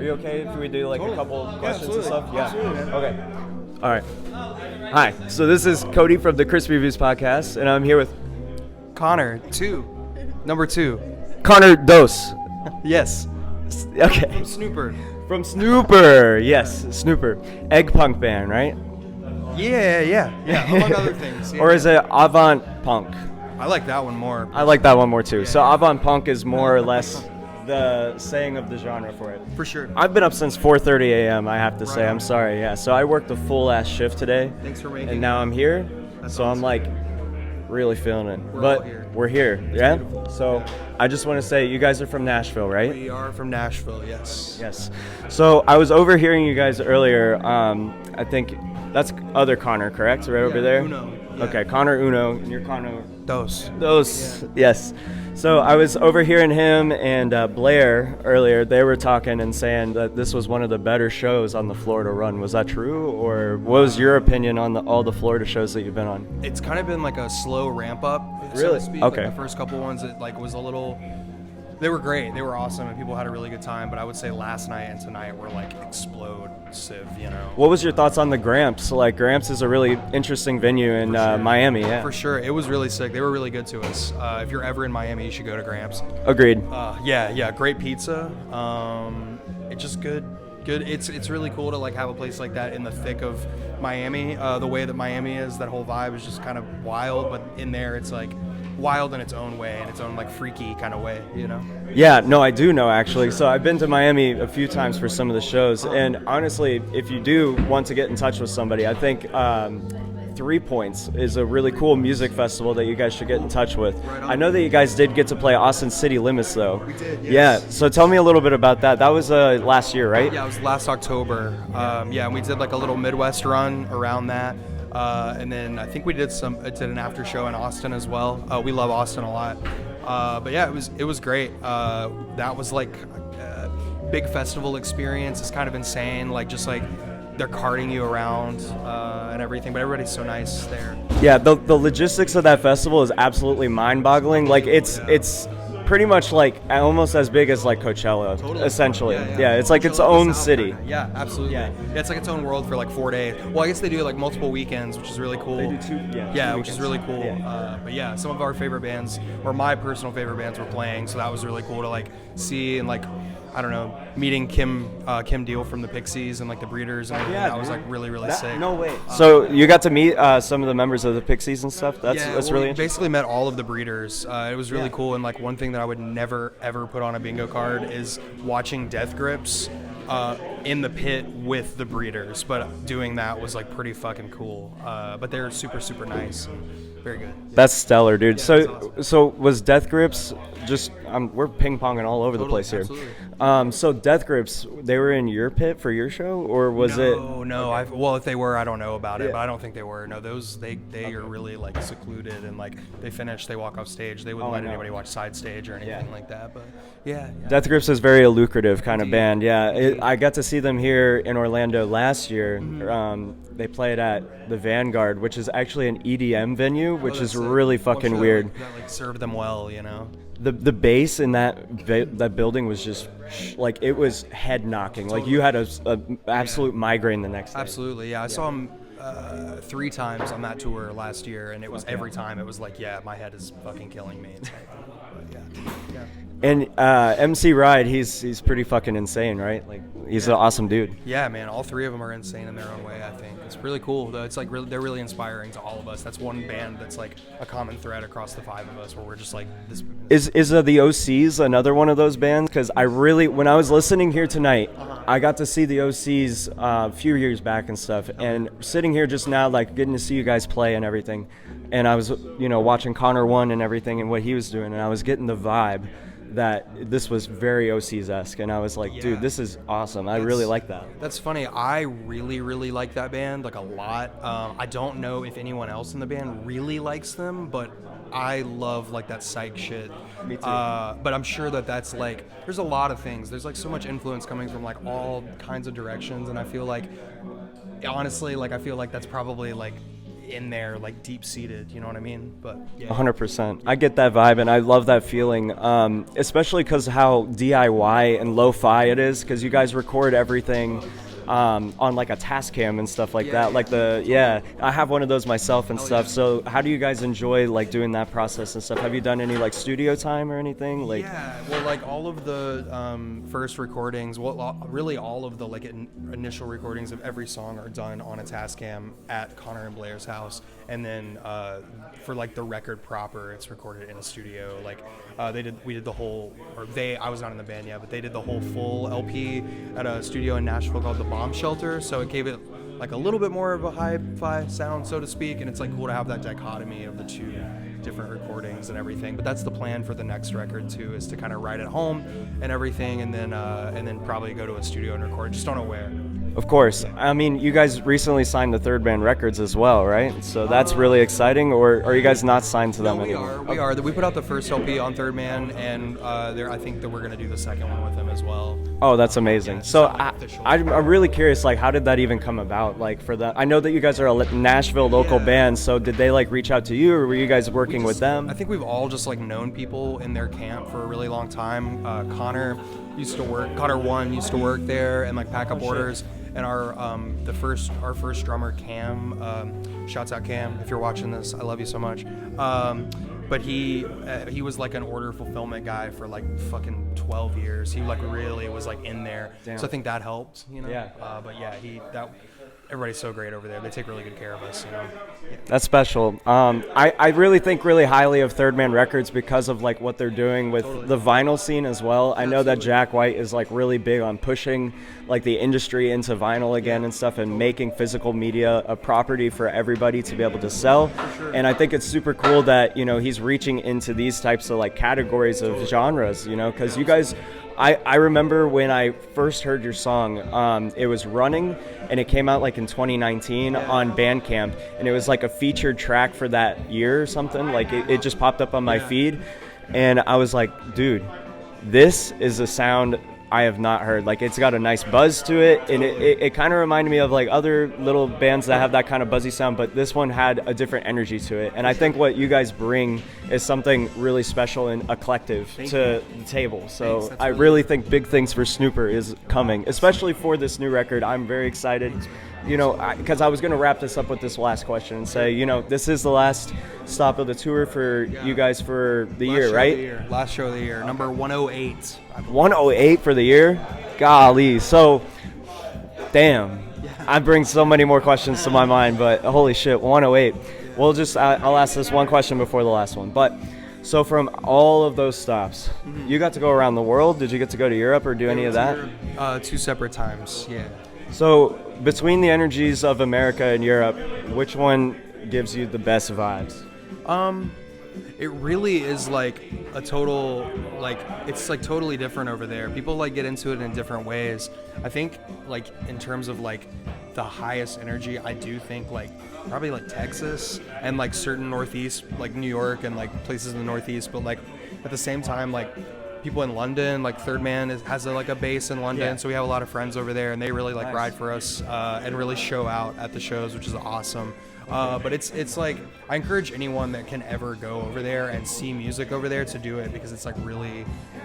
Are you okay if we do like a couple questions and stuff? Yeah. Absolutely, man. Okay. All right. Hi. So this is Cody from the Crispy Reviews podcast, and I'm here with Connor, number 2. Connor Dos. Yes. Okay. Snooper. From Snooper. Yes, Snooper. Egg punk band, right? Yeah. Among other things. Yeah. Or is it avant punk? I like that one more. I like that one more too. Yeah. So avant punk is more or less the saying of the genre for it. For sure. I've been up since 4:30 a.m. I have to say. Right I'm on. sorry. Yeah. So I worked a full ass shift today. Thanks for making And now I'm here. That's so awesome. I'm like really feeling it. We're but all here. we're here. Yeah. beautiful. So I just want to say you guys are from Nashville, right? We are from Nashville, yes. Yes. So I was overhearing you guys earlier. I think that's other Connor, correct? Right over there? Uno. Yeah. Okay, Connor Uno. And you're Connor. Those. Those. Yeah. Yes. So I was overhearing him and Blair earlier. They were talking and saying that this was one of the better shows on the Florida run. Was that true? Or what was your opinion on all the Florida shows that you've been on? It's kind of been like a slow ramp up, so Really? to speak. Okay. Like the first couple ones, it like was a little. They were great. They were awesome, and people had a really good time. But I would say last night and tonight were like explosive. You know. What was your thoughts on the Gramps? Like Gramps is a really interesting venue in sure. Miami. Yeah. For sure, it was really sick. They were really good to us. If you're ever in Miami, you should go to Gramps. Agreed. Yeah, great pizza. It's just good. It's really cool to like have a place like that in the thick of Miami. The way that Miami is, that whole vibe is just kind of wild. But in there, it's like wild in its own way, in its own like freaky kind of way, you know? Yeah, no, I do know actually. So I've been to Miami a few times for some of the shows, and honestly, if you do want to get in touch with somebody, I think 3 Points is a really cool music festival that you guys should get in touch with. Right on. I know that you guys did get to play Austin City Limits though. We did, Yeah, yes. so tell me a little bit about that. That was last year, right? Yeah, it was last October. And we did like a little Midwest run around that. And then I think we did an after show in Austin as well. We love Austin a lot. But yeah, it was great. That was like a big festival experience. It's kind of insane. Like just like they're carting you around and everything, but everybody's so nice there. Yeah, the logistics of that festival is absolutely mind-boggling. Like it's pretty much like almost as big as like Coachella, Totally. essentially. Yeah. It's like its Coachella's own the South city. kinda. Yeah, absolutely. Yeah. Yeah, it's like its own world for like 4 days. Well, I guess they do like multiple weekends, which is really cool. They do two which is weekends. really cool. Yeah. But yeah, some of our favorite bands, or my personal favorite bands, were playing, so that was really cool to like see and like, I don't know, meeting Kim Deal from the Pixies and like the Breeders and everything. That was like really sick. No way. So you got to meet some of the members of the Pixies and stuff. That's Yeah, really we interesting. basically met all of the Breeders. It was really Yeah. cool, and like one thing that I would never ever put on a bingo card is watching Death Grips in the pit with the Breeders. But doing that was like pretty fucking cool. But they're super nice, and very good. That's stellar, dude. Yeah, So that's awesome. so was Death Grips just? We're ping ponging all over the Totally, place here. absolutely. So Death Grips, they were in your pit for your show, or was it? No. Well, if they were, I don't know about it, Yeah. but I don't think they were. No, they are really like secluded, and like they finish, they walk off stage. They wouldn't Oh, I let know. anybody watch side stage or anything like that. But yeah. Death Grips is very a lucrative kind of Indeed. band. Yeah, I got to see them here in Orlando last year. Mm-hmm. They played at the Vanguard, which is actually an EDM venue, which is That's sick. really Well, I'm fucking sure weird. That like served them well, you know. The bass in that building was just like it was head knocking. Like you had a absolute migraine the next day. Absolutely, yeah. I saw him 3 times on that tour last year, and it was Okay. every time it was like, yeah, my head is fucking killing me. It's like, but yeah. And MC Ride, he's pretty fucking insane, right? Like he's an awesome dude. Yeah, man. All 3 of them are insane in their own way. I think it's really cool. Though it's like they're really inspiring to all of us. That's one band that's like a common thread across the 5 of us, where we're just like this. Is the OCs another one of those bands? Because when I was listening here tonight, I got to see the OCs a few years back and stuff, and sitting here just now, like getting to see you guys play and everything, and I was watching Connor One and everything and what he was doing, and I was getting the vibe that this was very OCs-esque, and I was like, dude, this is awesome. I really like that. That's funny. I really like that band, like a lot. I don't know if anyone else in the band really likes them, but I love like that psych shit. Me too. But I'm sure that's like, there's a lot of things. There's like so much influence coming from like all kinds of directions, and I feel like, honestly, like I feel like that's probably like in there, like deep seated. You know what I mean? But yeah. 100%. I get that vibe, and I love that feeling, especially because how DIY and lo-fi it is, because you guys record everything on like a Tascam and stuff like that. Like I have one of those myself and stuff. Yeah. So how do you guys enjoy like doing that process and stuff? Have you done any like studio time or anything? Like well, like all of the first recordings, really all of the like initial recordings of every song are done on a Tascam at Connor and Blair's house, and then for like the record proper, it's recorded in a studio. Like we did the whole, I was not in the band yet, but they did the whole full LP at a studio in Nashville called the Bomb Shelter, so it gave it like a little bit more of a hi-fi sound, so to speak, and it's like cool to have that dichotomy of the two different recordings and everything. But that's the plan for the next record too, is to kind of write at home and everything, and then probably go to a studio and record. Just don't know where. Of course. I mean, you guys recently signed to Third Man Records as well, right? So that's really exciting, or are you guys not signed to them anymore? We are. We put out the first LP on Third Man, and I think that we're going to do the second one with them as well. Oh, that's amazing. Yeah, so I'm really curious, like, how did that even come about? Like, for that, I know that you guys are a Nashville local band, so did they, like, reach out to you, or were you guys working with them? I think we've all just, like, known people in their camp for a really long time. Connor 1 used to work there and, like, pack up orders. And our first drummer, Cam, shouts out Cam, if you're watching this, I love you so much. But he was like an order fulfillment guy for like fucking 12 years. He like really was like in there. Damn. So I think that helped, you know. Yeah. But yeah, everybody's so great over there. They take really good care of us, you know. Yeah. That's special. I really think really highly of Third Man Records because of like what they're doing with the vinyl scene as well. I know that Jack White is like really big on pushing like the industry into vinyl again and stuff, and making physical media a property for everybody to be able to sell. And I think it's super cool that, you know, he's reaching into these types of like categories of genres, you know, because you guys, I remember when I first heard your song, it was Running, and it came out like in 2019 on Bandcamp, and it was like a featured track for that year or something. Like it just popped up on my feed, and I was like, dude, this is a sound I have not heard. Like, it's got a nice buzz to it, and it kind of reminded me of like other little bands that have that kind of buzzy sound, but this one had a different energy to it. And I think what you guys bring is something really special and eclectic to the table. So I really think big things for Snooper is coming, especially for this new record. I'm very excited. You know, because I was going to wrap this up with this last question and say, you know, this is the last stop of the tour for you guys for the year, right? Last show of the year, number 108. 108 for the year? Golly. So, damn. I bring so many more questions to my mind, but holy shit, 108. We'll just, I'll ask this one question before the last one. But, so from all of those stops, you got to go around the world? Did you get to go to Europe or do any of that? 2 separate times, yeah. So, between the energies of America and Europe, which one gives you the best vibes? It really is like a total, like, it's like totally different over there. People like get into it in different ways. I think like in terms of like the highest energy, I do think like probably like Texas and like certain Northeast, like New York and like places in the Northeast, but like at the same time, like people in London, like Third Man has like a base in London, so we have a lot of friends over there, and they really like ride for us and really show out at the shows, which is awesome. But it's like I encourage anyone that can ever go over there and see music over there to do it, because it's like really,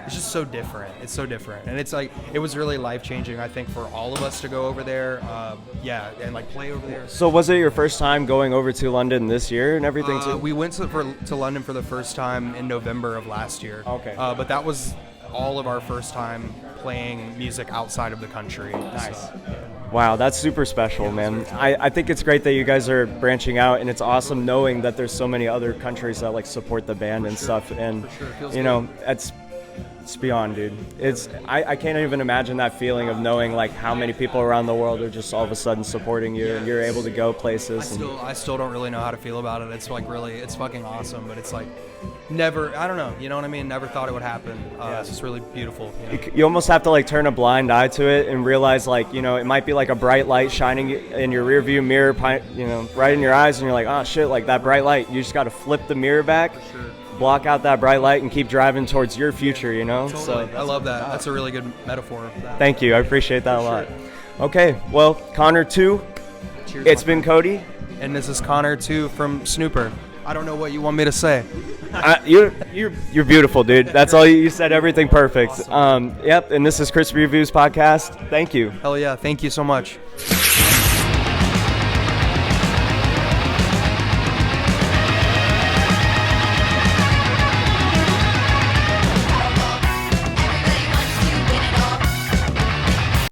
it's just so different. It's so different, and it's like it was really life changing, I think, for all of us to go over there, and like play over there. So was it your first time going over to London this year and everything too? We went to London for the first time in November of last year. Okay. But that was all of our first time playing music outside of the country. Nice. So. Wow, that's super special, man. I think it's great that you guys are branching out, and it's awesome knowing that there's so many other countries that like support the band and stuff. And you know, it's beyond, dude. I can't even imagine that feeling of knowing like how many people around the world are just all of a sudden supporting you, and you're able to go places. I still don't really know how to feel about it. It's like really, it's fucking awesome, but it's like never, I don't know, you know what I mean? Never thought it would happen. It's just really beautiful. You know? You almost have to like turn a blind eye to it and realize like, you know, it might be like a bright light shining in your rear view mirror, you know, right in your eyes, and you're like, oh shit, like that bright light. You just got to flip the mirror back. Block out that bright light and keep driving towards your future, you know? Totally. So I love that. That's a really good metaphor. Thank you. I appreciate that a lot. Okay, well, Connor 2, it's been Cody, And this is Connor too from Snooper. I don't know what you want me to say. You're beautiful, dude. That's all you said. Everything perfect. Awesome. Yep. And this is Crispy Reviews podcast. Thank you. Hell yeah. Thank you so much.